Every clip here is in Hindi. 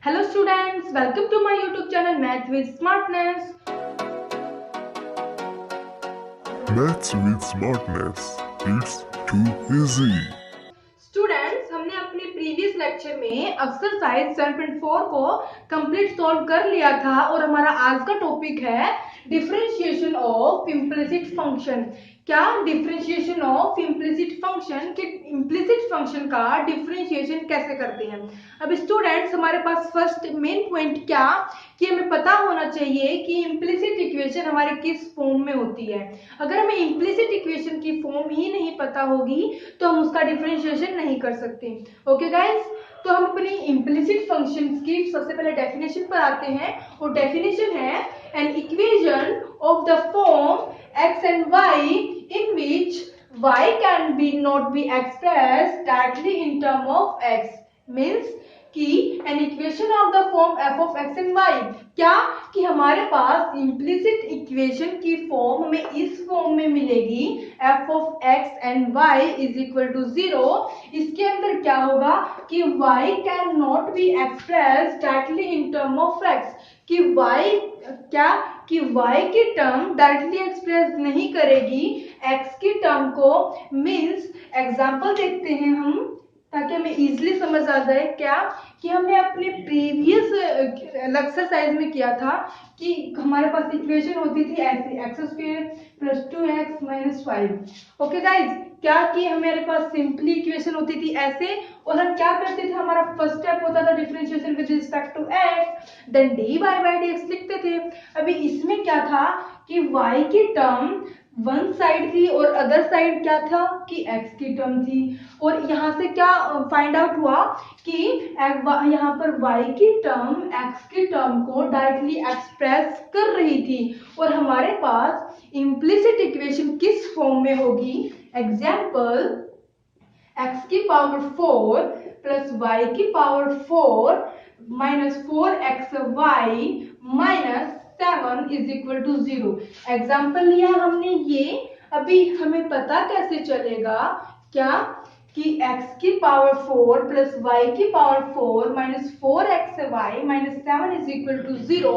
Hello students, welcome to my YouTube channel Math with Smartness. Maths with Smartness. It's too easy. Students, हमने अपने प्रीवियस लेक्चर में एक्सरसाइज 7.4 को कंप्लीट सॉल्व कर लिया था और हमारा आज का टॉपिक है डिफरेंशिएशन ऑफ इम्प्लिसिट फंक्शन। क्या डिफरेंशिएशन ऑफ इम्प्लिसिट फंक्शन के इम्प्लिसिट फंक्शन का डिफरेंशिएशन कैसे करते हैं। अब स्टूडेंट्स, हमारे पास फर्स्ट मेन पॉइंट क्या कि हमें पता होना चाहिए कि इम्प्लिसिट इक्वेशन हमारे किस फॉर्म में होती है। अगर हमें इम्प्लिसिट इक्वेशन की फॉर्म ही नहीं पता होगी तो हम उसका डिफरेंशिएशन नहीं कर सकते। ओके गाइस, तो हम अपनी इम्प्लिसिट फंक्शंस की सबसे पहले डेफिनेशन पर आते हैं और डेफिनेशन है an equation of the form x and y in which y can be not be expressed directly in term of x means कि an equation of the form f of x and y, क्या कि हमारे पास इम्प्लिसिट इक्वेशन की फॉर्म हमें इस फॉर्म में मिलेगी f of x and y is equal to 0। इसके अंदर क्या होगा कि y can not be express directly in term of x, कि y क्या कि y की टर्म डायरेक्टली एक्सप्रेस नहीं करेगी x की टर्म को। मीन्स एग्जाम्पल देखते हैं हम ताकि हमें इजीली समझ आ जाए। क्या कि हमने अपने प्रीवियस एक्सरसाइज में किया था कि हमारे पास इक्वेशन होती थी ऐसी x square plus 2x minus 5। Okay guys, क्या कि हमारे पास सिंपली इक्वेशन होती थी ऐसे और हम क्या करते थे, हमारा फर्स्ट स्टेप होता था differentiation with respect to x, then dy by dx लिखते थे। अभी इसमें क्या था कि y की टर्म वन साइड थी और अदर साइड क्या था कि x की टर्म थी। और यहाँ से क्या फाइंड आउट हुआ कि यहाँ पर y की टर्म x की टर्म को डायरेक्टली एक्सप्रेस कर रही थी और हमारे पास इम्प्लिसिट इक्वेशन किस फॉर्म में होगी। एग्जाम्पल, x की पावर 4 प्लस y की power 4 minus 4xy minus 7 is equal to 0। Example लिया हमने ये। अभी हमें पता कैसे चलेगा क्या कि x की पावर 4 प्लस y की power 4 minus 4xy minus 7 is equal to 0,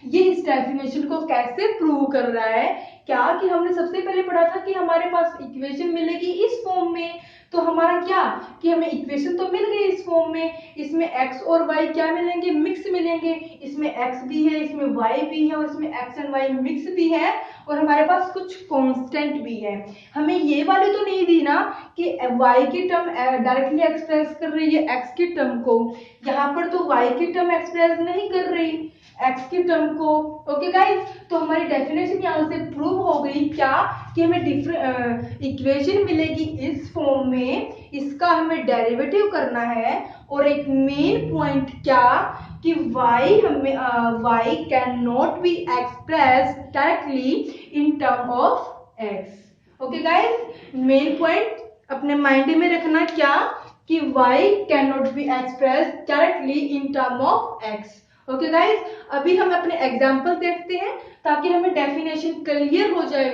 ये इस डेफिनेशन को कैसे प्रूव कर रहा है। क्या कि हमने सबसे पहले पढ़ा था कि हमारे पास इक्वेशन मिलेगी इस फॉर्म में, तो हमारा क्या कि हमें इक्वेशन तो मिल गई इस फॉर्म में, इसमें x और y क्या मिलेंगे, मिक्स मिलेंगे। इसमें x भी है, इसमें y भी है और इसमें x एंड y मिक्स भी है और हमारे पास कुछ कांस्टेंट भी है। हमें ये वाली तो नहीं दी ना कि y की टर्म डायरेक्टली एक्सप्रेस कर रही है x की टर्म को, यहाँ पर तो y की टर्म एक्सप्रेस नहीं कर रही x की टर्म को। ओके गाइस, तो हमारी डेफिनेशन यहाँ से प्रूव हो गई क्या कि हमें इक्वेशन मिलेगी इस फॉर्म में, इसका हमें डेरिवेटिव करना है और एक मेन पॉइंट क्या कि y can not be express directly in term of x। Okay guys, main point अपने माइंड में रखना क्या कि y can not be express directly in term of x। Okay guys, अभी हम अपने एग्जाम्पल देखते हैं ताकि हमें डेफिनेशन क्लियर हो जाए।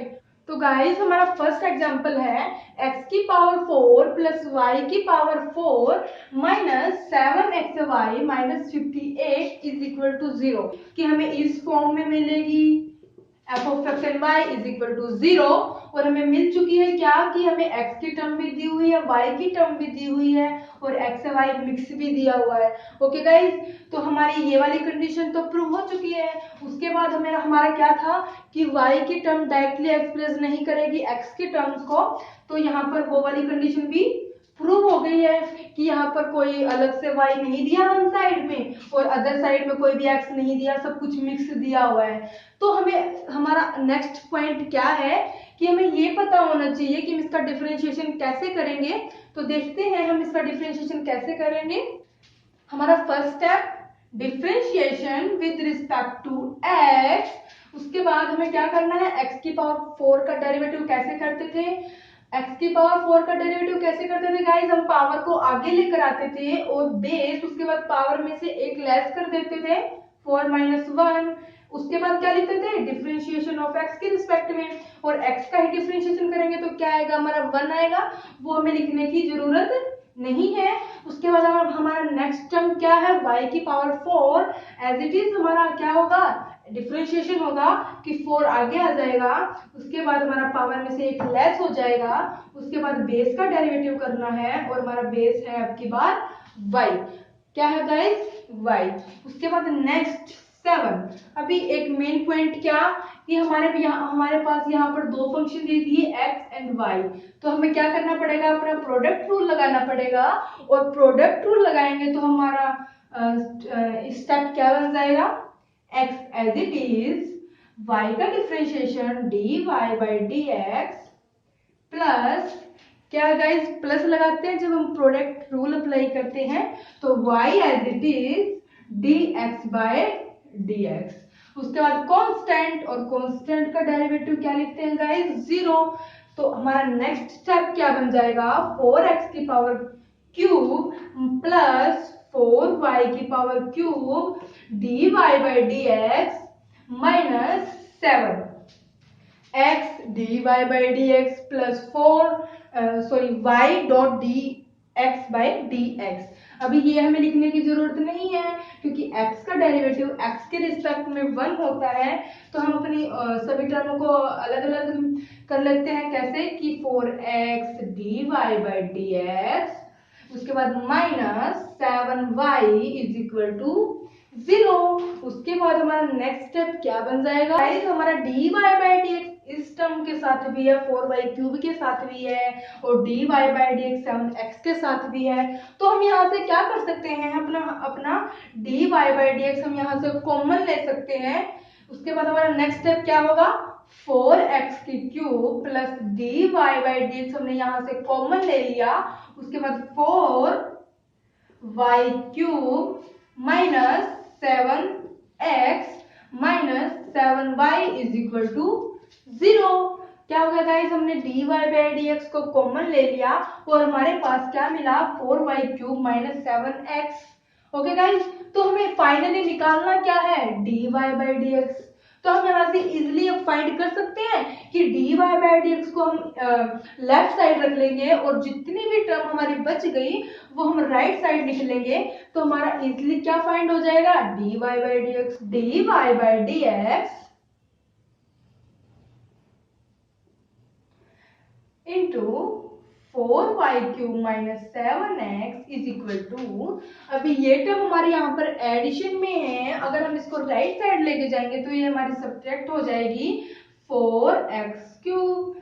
तो गाइस, हमारा फर्स्ट एग्जाम्पल है x की पावर 4 प्लस y की power 4 minus 7xy minus 58 is equal to 0, कि हमें इस फॉर्म में मिलेगी f of x and y is equal to 0 और हमें मिल चुकी है क्या कि हमें x की टर्म भी दी हुई है, y की टर्म भी दी हुई है और x y मिक्स भी दिया हुआ है। ओके गाइस, तो हमारी ये वाली कंडीशन तो प्रूव हो चुकी है। उसके बाद हमारा क्या था कि y की टर्म डायरेक्टली एक्सप्रेस नहीं करेगी x की टर्म्स को, तो यहाँ पर वो वाली कंडीशन भी प्रूव हो गई है कि यहाँ पर कोई अलग से y नहीं दिया वन साइड में और अदर साइड में कोई भी x नहीं दिया, सब कुछ मिक्स दिया हुआ है। तो हमें हमारा नेक्स्ट पॉइंट क्या है कि हमें ये पता होना चाहिए कि हम इसका डिफरेंशिएशन कैसे करेंगे। तो देखते हैं हम इसका डिफरेंशिएशन कैसे करेंगे। हमारा first step differentiation with respect to x। उसके बाद हमें क्या करना है, x की पावर 4 का डेरिवेटिव कैसे करते थे, x की पावर 4 का डेरिवेटिव कैसे करते थे गाइस, हम पावर को आगे लेकर आते थे और बेस उसके बाद पावर में से एक लेस कर देते थे 4 माइनस 1। उसके बाद क्या लिखते थे, डिफरेंशिएशन ऑफ x के रिस्पेक्ट में, और x का ही डिफरेंशिएशन करेंगे तो क्या आएगा, हमारा 1 आएगा, वो हमें लिखने की जरूरत नहीं है। उसके बाद हमारा नेक्स्ट टर्म क्या है, y की पावर 4 एज इट इज हमारा क्या होगा, डिफरेंशिएशन होगा कि 4 आगे आ जाएगा, उसके बाद हमारा पावर में से एक लेस हो जाएगा, उसके बाद बेस का डेरिवेटिव करना है और हमारा बेस है अब की बार y, क्या है गाइस, y। उसके बाद नेक्स्ट 7, अभी एक मेन पॉइंट क्या कि हमारे पास यहाँ पर दो फंक्शन दे दिए x एंड y, तो हमें क्या करना पड़ेगा, अपना प्रोडक्ट रूल लगाना पड़ेगा, और प्रोडक्ट रूल लगाएंगे तो हमारा स्टेप क्या बन जाएगा, x as it is y का differentiation dy by dx plus क्या गाइस, प्लस लगाते हैं जब हम प्रोडक्ट रूल अप्लाई करते हैं, तो y as it is dx by dx। उसके बाद कांस्टेंट, और कांस्टेंट का डेरिवेटिव क्या लिखते हैं गाइस, 0। तो हमारा नेक्स्ट स्टेप क्या बन जाएगा, 4x की पावर क्यूब प्लस 4y की power cube dy by dx minus 7 x dy by dx plus 4 y dot dx by dx। अभी ये हमें लिखने की जरूरत नहीं है क्योंकि x का डेरिवेटिव x के रिस्पेक्ट में 1 होता है, तो हम अपनी सभी टर्मों को अलग अलग कर लेते हैं, कैसे कि 4x dy बाई dx, उसके बाद minus 7y is equal to 0। उसके बाद हमारा नेक्स्ट स्टेप क्या बन जाएगा, हमारा dy बाई dx इस टर्म के साथ भी है, 4y क्यूब के साथ भी है, और dy बाई dx 7x के साथ भी है। तो हम यहाँ से क्या कर सकते हैं, अपना dy बाई dx हम यहाँ से कॉमन ले सकते हैं। उसके बाद हमारा नेक्स्ट स्टेप क्या होगा, 4x की cube plus dy by dx हमने यहाँ से कॉमन ले लिया, उसके बाद 4y cube minus 7x minus 7y is equal to 0। क्या हो गया गाइस, हमने dy बाई dx को कॉमन ले लिया और हमारे पास क्या मिला, 4y cube minus 7x। Okay guys, तो हमें फाइनली निकालना क्या है, dy बाई dx। तो हम यहाँ से इजिली अब फाइंड कर सकते हैं कि dy बाई dx को हम लेफ्ट साइड रख लेंगे और जितनी भी टर्म हमारी बच गई वो हम राइट साइड लिख लेंगे, तो हमारा इजिली क्या फाइंड हो जाएगा, dy by dx, dy by dx into 4y cube minus 7x is equal to, अभी ये टर्म हमारे यहाँ पर एडिशन में है, अगर हम इसको राइट साइड लेके जाएंगे तो ये हमारी सब्ट्रैक्ट हो जाएगी 4x क्यूब,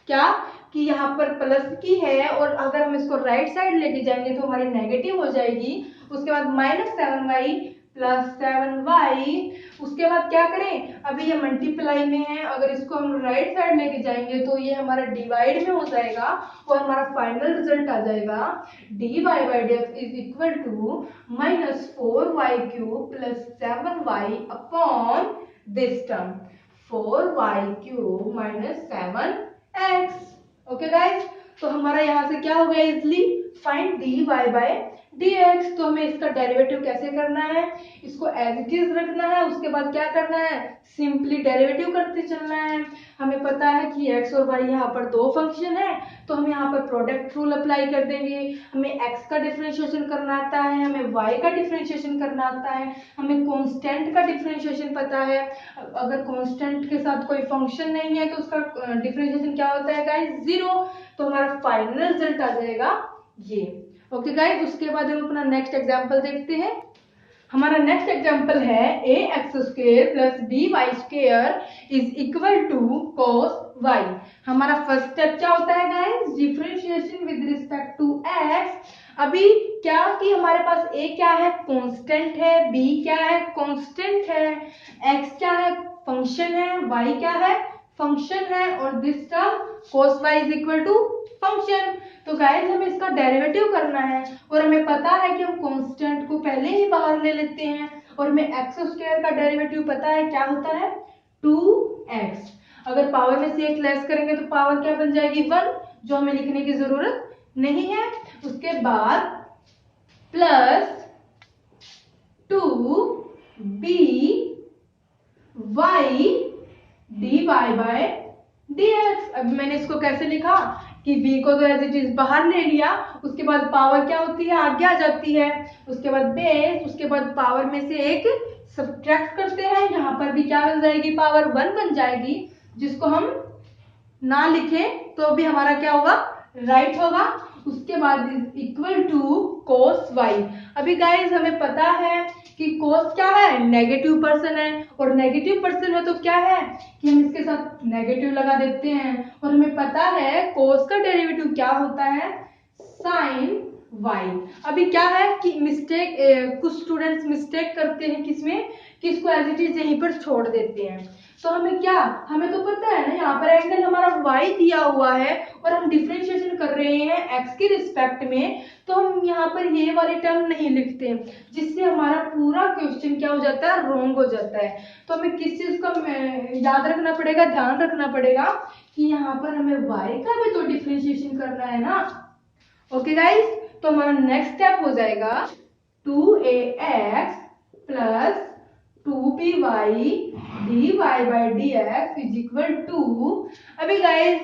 क्या कि यहाँ पर प्लस की है और अगर हम इसको राइट साइड लेके जाएंगे तो हमारी नेगेटिव हो जाएगी। उसके बाद माइनस 7y प्लस 7y, उसके बाद क्या करें, अभी ये मल्टीप्लाई में है, अगर इसको हम राइट साइड लेके जाएंगे तो ये हमारा डिवाइड में हो जाएगा और हमारा फाइनल रिजल्ट आ जाएगा dy by dx is equal to minus 4y cube plus 7y upon this term 4y cube minus 7x। Okay guys, तो हमारा यहाँ से क्या हो गया, easily find dy by dx। तो हमें इसका डेरिवेटिव कैसे करना है, इसको एज इट इज रखना है, उसके बाद क्या करना है, सिंपली डेरिवेटिव करते चलना है। हमें पता है कि x और y यहाँ पर दो फंक्शन है, तो हम यहाँ पर प्रोडक्ट रूल अप्लाई कर देंगे। हमें x का डिफरेंशिएशन करना आता है, हमें y का डिफरेंशिएशन करना आता है, हमें कांस्टेंट का डिफरेंशिएशन पता है। अगर कांस्टेंट के साथ कोई फंक्शन नहीं है तो उसका डिफरेंशिएशन क्या होता है गाइस, 0। तो हमारा फाइनल रिजल्ट आ जाएगा ये। ओके गाइस, उसके बाद हम अपना नेक्स्ट एग्जांपल देखते हैं। हमारा नेक्स्ट एग्जांपल है ax square plus by square is equal to cos y। हमारा फर्स्ट स्टेप क्या होता है guys, differentiation with respect to x। अभी क्या कि हमारे पास a क्या है, कांस्टेंट है, b क्या है, कांस्टेंट है, x क्या है, फंक्शन है, y क्या है, फंक्शन है, और this term cos y is equal to function. तो गाइस हमें इसका डेरिवेटिव करना है और हमें पता है कि हम कांस्टेंट को पहले ही बाहर ले लेते हैं और हमें एक्स स्क्वायर का डेरिवेटिव पता है क्या होता है, 2x। अगर पावर में से एक लेस करेंगे तो पावर क्या बन जाएगी, 1, जो हमें लिखने की जरूरत नहीं है। उसके बाद plus 2by dy by dx। अब मैंने इसको कैसे लिखा, कि b को तो एज इट इज बाहर ले लिया, उसके बाद पावर क्या होती है, आगे आ जाती है, उसके बाद बेस, उसके बाद पावर में से एक सब्ट्रैक्ट करते हैं, यहाँ पर भी क्या बन जाएगी, पावर 1 बन जाएगी, जिसको हम ना लिखे तो भी हमारा क्या होगा, राइट होगा। उसके बाद is equal to cos y. अभी गाइस हमें पता है कि कोस क्या है, नेगेटिव पर्सन है, और नेगेटिव पर्सन में तो क्या है कि हम इसके साथ नेगेटिव लगा देते हैं, और हमें पता है कोस का डेरिवेटिव क्या होता है, साइन वाई। अभी क्या है कि मिस्टेक, कुछ स्टूडेंट्स मिस्टेक करते हैं किसमें, कि इसको एज इट इज यहीं पर छोड़ देते हैं। तो हमें क्या, हमें तो पता है ना यहाँ पर एंगल हमारा y दिया हुआ है और हम डिफरेंशिएशन कर रहे हैं x के रिस्पेक्ट में, तो हम यहाँ पर ये वाले टर्म नहीं लिखते, जिससे हमारा पूरा क्वेश्चन क्या हो जाता है, रॉन्ग हो जाता है। तो हमें किस चीज का याद रखना पड़ेगा, ध्यान रखना पड़ेगा कि यहाँ पर हमें y का भी तो डिफरेंशिएशन करना है ना। ओके गाइस, तो हमारा नेक्स्ट स्टेप हो जाएगा 2ax plus 2by dy by dx is equal to, अभी गाइस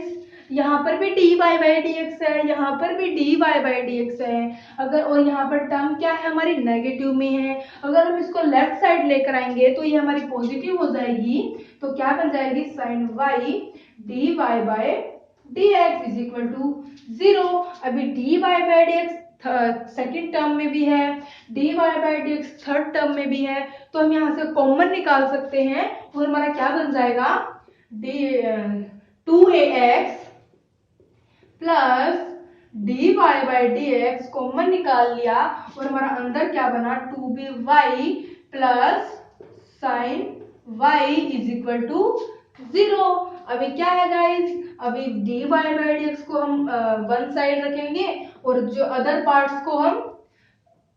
यहाँ पर भी dy by dx है, यहाँ पर भी dy by dx है, अगर और यहाँ पर टर्म क्या है, हमारी नेगेटिव में है, अगर हम इसको लेफ्ट साइड लेकर आएंगे तो ये हमारी पॉजिटिव हो जाएगी, तो क्या बन जाएगी, sine y dy by dx is equal to 0। अभी dy by dx second term में भी है, dy by dx third term में भी है, तो हम यहाँ से कॉमन निकाल सकते हैं, और हमारा क्या बन जाएगा, 2ax plus dy by dx common निकाल लिया, और हमारा अंदर क्या बना, 2by plus sine y is equal to 0। अभी क्या है गाइस, अभी dy by dx को हम वन साइड रखेंगे, और जो अदर पार्ट्स को हम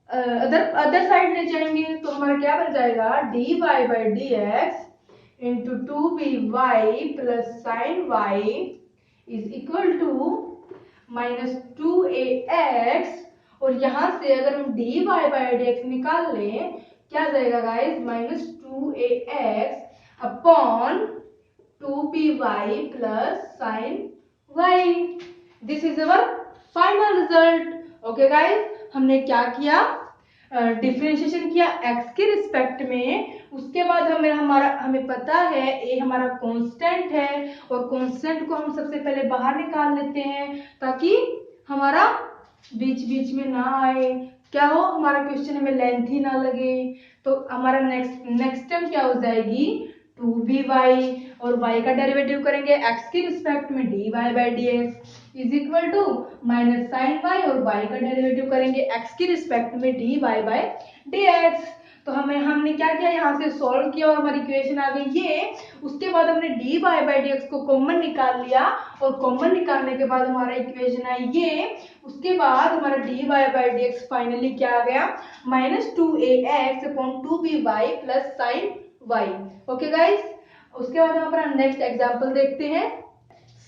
अदर साइड ले जाएंगे, तो हमारा क्या बन जाएगा, dy by dx into 2by plus sine y is equal to minus 2ax, और यहां से अगर हम dy by dx निकाल लें, क्या जाएगा guys, minus 2ax upon 2by plus sine y। This is our final result. Okay guys, हमने क्या किया, डिफरेंशिएशन किया x के रिस्पेक्ट में, उसके बाद हमें पता है a हमारा कांस्टेंट है, और कांस्टेंट को हम सबसे पहले बाहर निकाल लेते हैं, ताकि हमारा बीच बीच में ना आए, क्या हो, हमारा क्वेश्चन हमें लेंथी ना लगे। तो हमारा नेक्स्ट टर्म क्या हो जाएगी, 2by, और y का डेरिवेटिव करेंगे x के रिस्पेक्ट में dy by dx is equal to minus sine y, और y का डेरिवेटिव करेंगे x के रिस्पेक्ट में dy by dx। तो हमने क्या किया, यहाँ से सॉल्व किया और हमारी इक्वेशन आ गई ये। उसके बाद हमने dy by dx को कॉमन निकाल लिया, और कॉमन निकालने के बाद हमारा इक्वेशन आई ये। उसके बाद हमारा dy by dx फाइनली क्या आ गया, minus 2ax upon 2by plus sine y। Okay guys, उसके बाद हम अपना नेक्स्ट एग्जांपल देखते हैं।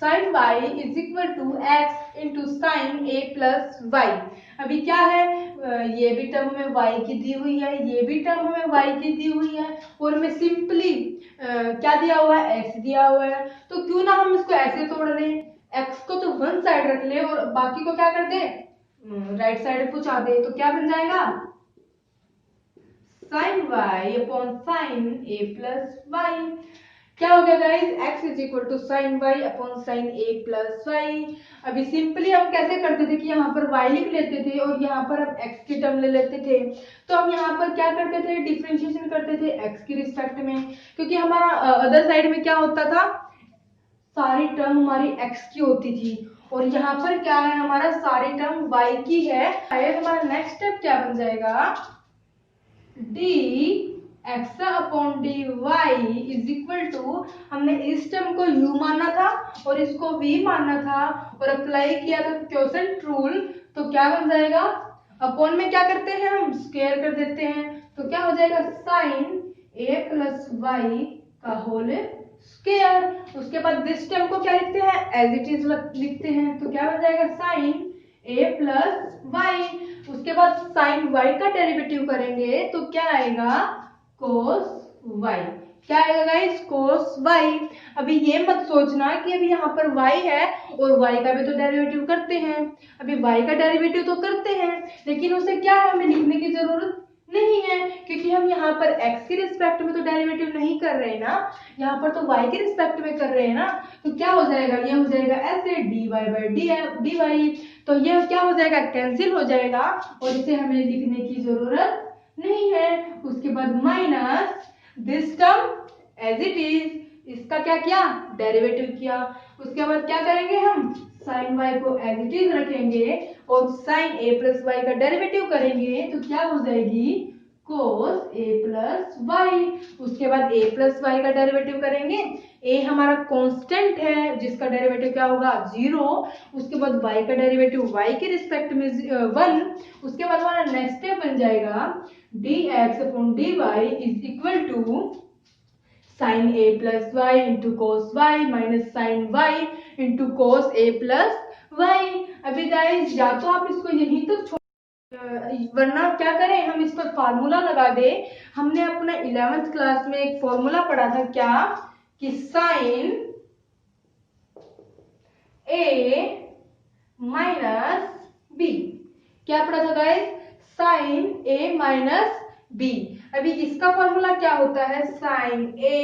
Sine y is equal to x into sine a plus y. अभी क्या है, ये भी टर्म हमें y की दी हुई है, ये भी टर्म हमें y की दी हुई है, और हमें सिंपली क्या दिया हुआ है, x दिया हुआ है, तो क्यों ना हम इसको ऐसे तोड़ लें, x को तो वन साइड रख ले और बाकी को क्या कर दे, राइट साइड पहुंचा दे, तो क्या बन जाएगा, sine y upon sine a plus y. क्या हो गया guys, x is equal to sine y upon sine a plus y. अभी सिंपली हम कैसे करते थे कि यहाँ पर y लिख लेते थे और यहाँ पर हम x की टर्म ले लेते थे, तो हम यहाँ पर क्या करते थे, डिफरेंशिएशन करते थे x की रिस्पेक्ट में, क्योंकि हमारा अदर साइड में क्या होता था, सारी टर्म हमारी x की होती थी, और यहाँ पर क्या है, हमारा सारी टर्म y की है। हमारा नेक्स्ट स्टेप क्या बन जाएगा, dx upon dy is equal to, हमने इस टर्म को u माना था और इसको v माना था, और अप्लाई किया था क्वोशंट रूल, तो क्या बन जाएगा, अपॉन में क्या करते हैं हम, स्क्वायर कर देते हैं, तो क्या हो जाएगा, साइन a प्लस वाई का होल स्क्वायर। उसके बाद दिस टर्म को क्या लिखते हैं, एज इट इज लिखते हैं, तो क्या बन जाएगा, साइन a प्लस वाई। उसके बाद साइन y का डेरिवेटिव करेंगे, तो क्या आएगा, cos y। क्या आएगा गाइस, cos y। अभी ये मत सोचना कि अभी यहाँ पर y है और y का भी तो डेरिवेटिव करते हैं। अभी y का डेरिवेटिव तो करते हैं, लेकिन उसे क्या है, हमें लिखने की जरूरत नहीं है, क्योंकि हम यहाँ पर x के रिस्पेक्ट में तो डेरिवेटिव नहीं कर रहे हैं ना, यहाँ पर तो y के रिस्पेक्ट में कर रहे हैं ना। तो क्या हो जाएगा, ये हो जाएगा ऐसे dy बाई dy, तो ये क्या हो जाएगा, कैंसिल हो जाएगा और इसे हमें लिखने की जरूरत नहीं है। उसके बाद minus this term as it is, इसका क्या किया, डेरिवेटिव किया। उसके बाद क्या करेंगे, हम साइन y को एज इट इज रखेंगे और साइन a प्लस वाई का डेरिवेटिव करेंगे, तो क्या हो जाएगी, cos a प्लस वाई। उसके बाद a प्लस वाई का डेरिवेटिव करेंगे, a हमारा कांस्टेंट है जिसका डेरिवेटिव क्या होगा, 0। उसके बाद y का डेरिवेटिव y के रिस्पेक्ट में 1। उसके बाद हमारा नेक्स्ट स्टेप बन जाएगा dx upon dy is equal to sine a plus y into cos y minus sine y into cos a plus y. अभी गाइस या तो आप इसको यहीं तक वरना क्या करें, हम इस पर फार्मूला लगा दे। हमने अपना 11th क्लास में एक फॉर्मूला पढ़ा था, क्या कि साइन a माइनस बी। क्या पढ़ा था guys, sine a minus b. अभी इसका फॉर्मूला क्या होता है, sine a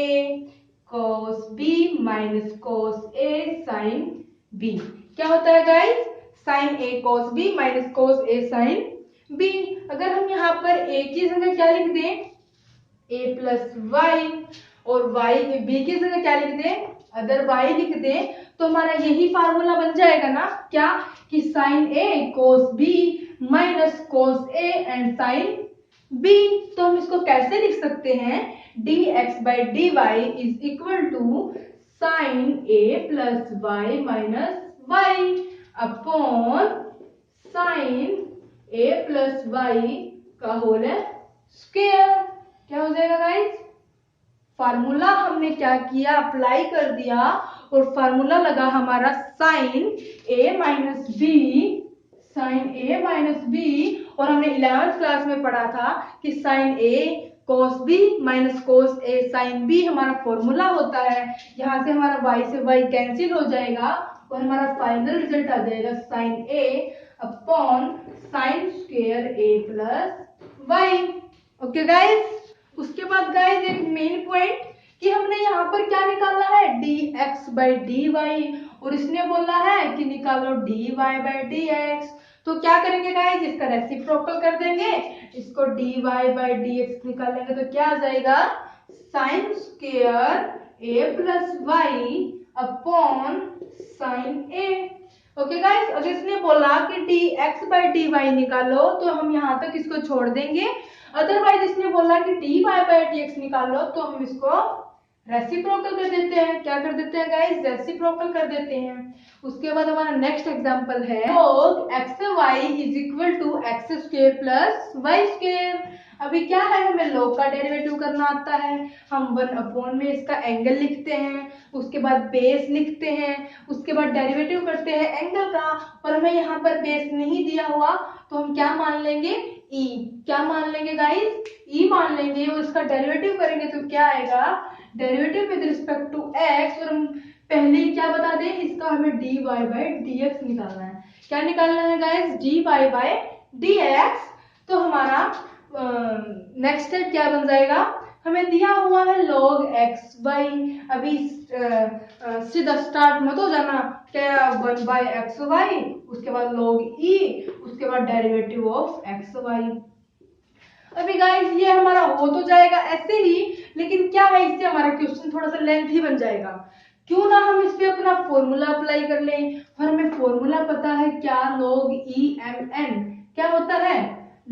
cos b minus cos a sine b। क्या होता है guys, sine a cos b minus cos a sine b। अगर हम यहाँ पर a की जगह क्या लिख दें, a प्लस वाई, और y b की जगह क्या लिख दें, अदर y लिख दें, तो हमारा यही फार्मूला बन जाएगा ना, क्या कि sine a cos b minus cos a and sine b। तो हम इसको कैसे लिख सकते हैं, dx by dy is equal to sine a plus y minus y upon sine a plus y का होल स्क्वायर। क्या हो जाएगा गाइस, फार्मूला हमने क्या किया, अप्लाई कर दिया और फार्मूला लगा हमारा sine a minus b, sine a minus b. और हमने 11th क्लास में पढ़ा था कि sine a cos b minus cos a sine b हमारा फॉर्मूला होता है। यहाँ से हमारा y से y कैंसिल हो जाएगा और हमारा फाइनल रिजल्ट आ जाएगा sine a upon sine square a plus y. Okay guys, उसके बाद गाइस एक मेन पॉइंट कि हमने यहाँ पर क्या निकालना है, dx बाई dy, और इसने बोला है कि निकालो dy बाई dx। तो क्या करेंगे गाइस, इसका रेसिप्रोकल कर देंगे, इसको dy बाई dx निकालेंगे तो क्या आ जाएगा, sine square a plus y upon sine a। Okay guys, अगर इसने बोला कि dx बाई dy निकालो तो हम यहाँ तक इसको छोड़ देंगे। अदरवाइज इसने बोला कि dy बाई dx निकालो तो हम इसको रेसिप्रोकल कर देते हैं। क्या कर देते हैं गाइस, रेसिप्रोकल कर देते हैं। उसके बाद हमारा नेक्स्ट एग्जांपल है, log xy is equal to x square plus y square. अभी क्या है, हमें log का डेरिवेटिव करना आता है। हम 1 अपॉन में इसका एंगल लिखते हैं, उसके बाद बेस लिखते हैं, उसके बाद डेरिवेटिव करते हैं एंगल का। और हमें यहाँ पर बेस नहीं दिया हुआ तो हम क्या मान लेंगे, e। क्या मान लेंगे गाइस, e मान लेंगे और इसका डेरिवेटिव करेंगे तो क्या आएगा, derivative with respect to x। और हम पहले ही क्या बता दें, इसका हमें dy बाई dx निकालना है। क्या निकालना है गाइस, dy बाई dx। तो हमारा नेक्स्ट स्टेप क्या बन जाएगा, हमें दिया हुआ है log xy। अभी सीधा स्टार्ट मत हो जाना, क्या 1 बाई xy, उसके बाद log e, उसके बाद डेरिवेटिव ऑफ xy। अभी गाइस ये हमारा हो तो जाएगा ऐसे ही, लेकिन क्या है, इससे हमारा क्वेश्चन थोड़ा सा लेंथी बन जाएगा। क्यों ना हम इस पे अपना फॉर्मूला अप्लाई कर लें। और हमें फॉर्मूला पता है क्या, log e m n। क्या होता है,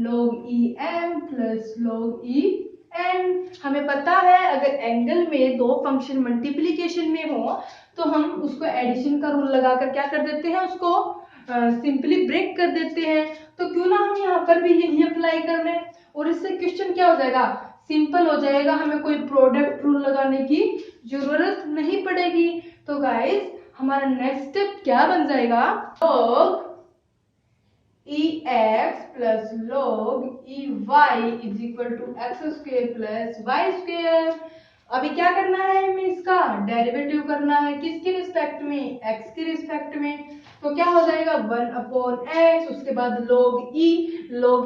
log e m plus log e n। हमें पता है अगर एंगल में दो फंक्शन मल्टीप्लीकेशन में हो तो हम उसको एडिशन का रूल लगाकर क्या कर देते हैं, उसको सिंपली ब्रेक कर देते हैं। तो क्यों ना हम यहाँ पर भी यही अप्लाई कर लें और इससे क्वेश्चन क्या हो जाएगा, सिंपल हो जाएगा। हमें कोई प्रोडक्ट रूल लगाने की जरूरत नहीं पड़ेगी। तो गाइस हमारा नेक्स्ट स्टेप क्या बन जाएगा, log ex plus log ey is equal to x square plus y square. अभी क्या करना है हमें, इसका डेरिवेटिव करना है, किसके रिस्पेक्ट में, एक्स के रिस्पेक्ट में। तो क्या हो जाएगा 1/x, उसके बाद log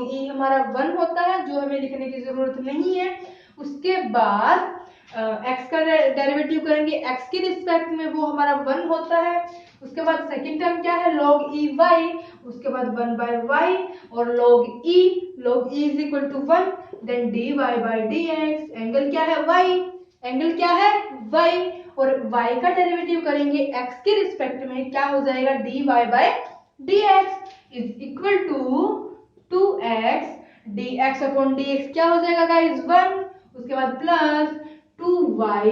e हमारा 1 होता है, जो हमें लिखने की जरूरत नहीं है। उसके बाद x का डेरिवेटिव करेंगे एक्स के रिस्पेक्ट में, वो हमारा 1 होता है। उसके बाद सेकंड टर्म क्या है, log e y, उसके बाद 1/y और log e is equal to 1, then dy by dx, angle क्या है y, एंगल क्या है y, और y का डेरिवेटिव करेंगे x के रिस्पेक्ट में, क्या हो जाएगा dy by dx is equal to 2x dx upon dx क्या हो जाएगा गाइस 1, उसके बाद प्लस 2y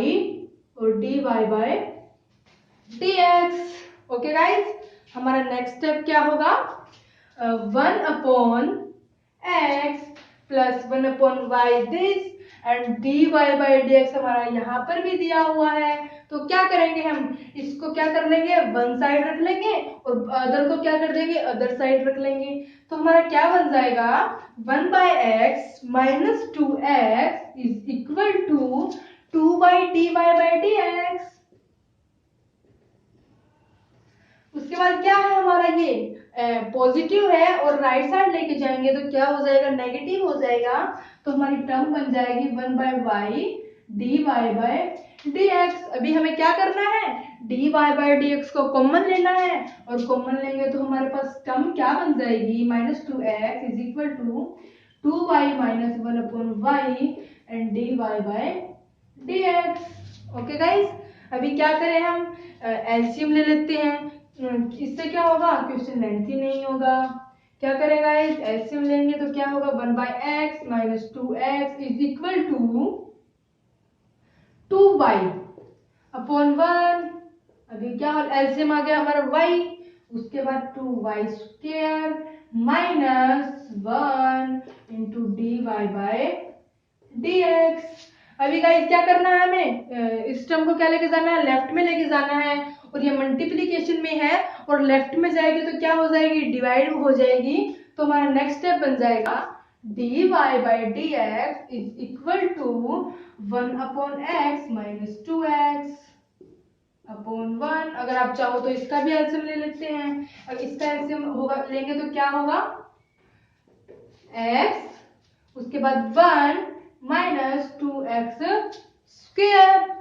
और dy by dx। Okay guys, हमारा नेक्स्ट स्टेप क्या होगा, 1/x plus 1/y this and dy by dx हमारा यहाँ पर भी दिया हुआ है। तो क्या करेंगे हम, इसको क्या कर लेंगे, वन साइड रख लेंगे और अदर को क्या कर देंगे, अदर साइड रख लेंगे। तो हमारा क्या बन जाएगा, 1/x minus 2x is equal to 2/dy by dx। उसके बाद क्या है हमारा, ये पॉजिटिव है और राइट साइड लेके जाएंगे तो क्या हो जाएगा, नेगेटिव हो जाएगा। तो हमारी टर्म बन जाएगी 1/y dy by dx। अभी हमें क्या करना है, dy by dx को कॉमन लेना है, और कॉमन लेंगे तो हमारे पास टर्म क्या बन जाएगी, -2x is equal to 2y minus 1/y and dy by dx। Okay guys, अभी क्या करें हम, एलसीएम ले लेते हैं। इससे क्या होगा, क्वेश्चन लेंथी नहीं होगा। क्या करेगा, एलसीएम लेंगे तो क्या होगा, 1/x minus 2x is equal to 2y upon 1। अभी क्या एलसीएम आ गया हमारा y, उसके बाद 2y square minus 1 into d y by dx। अभी गाइस क्या करना है हमें, इस टर्म को क्या लेके जाना है, लेफ्ट में लेके जाना है, और ये मल्टीप्लीकेशन में है और लेफ्ट में जाएगी तो क्या हो जाएगी, डिवाइड हो जाएगी। तो हमारा नेक्स्ट स्टेप बन जाएगा dy by dx is equal to 1/x minus 2x upon 1। अगर आप चाहो तो इसका भी एलसीएम ले लेते हैं। अब इसका एलसीएम होगा लेंगे तो क्या होगा, x उसके बाद 1 माइनस 2x स्क्वायर।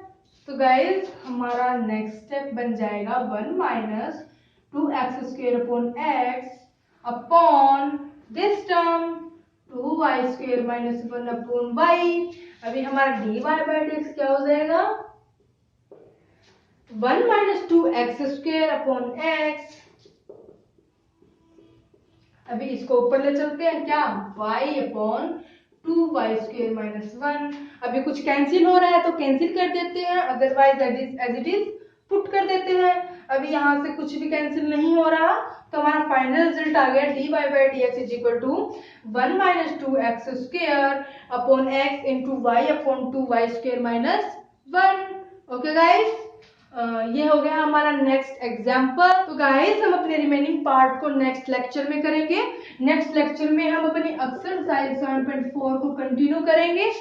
तो गाइज हमारा नेक्स्ट स्टेप बन जाएगा 1 minus 2x square upon x upon this term 2y square minus 1 upon y। अभी हमारा dy by dx क्या हो जाएगा, 1 minus 2x square upon x। अभी इसको ऊपर ले चलते हैं, क्या y upon 2y square minus 1। अभी कुछ कैंसिल हो रहा है तो कैंसिल कर देते हैं, otherwise as it is put कर देते हैं। अभी यहाँ से कुछ भी कैंसिल नहीं हो रहा, तो हमारा फाइनल रिजल्ट आ गया dy by dx is equal to 1 minus 2x square upon x into y upon 2y square minus 1। Okay guys, ये हो गया हमारा नेक्स्ट एग्जाम्पल। तो गाइस हम अपने रिमेनिंग पार्ट को नेक्स्ट लेक्चर में करेंगे। नेक्स्ट लेक्चर में हम अपनी एक्सरसाइज 7.4 को कंटिन्यू करेंगे।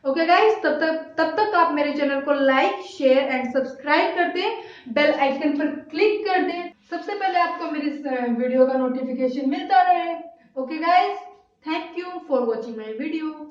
ओके गाइस, तब तक आप मेरे चैनल को लाइक शेयर एंड सब्सक्राइब कर दें, बेल आइकन पर क्लिक कर दें, सबसे पहले आपको मेरी वीडियो का नोटिफिकेशन मिलता रहे। Okay guys, thank you for watching my video.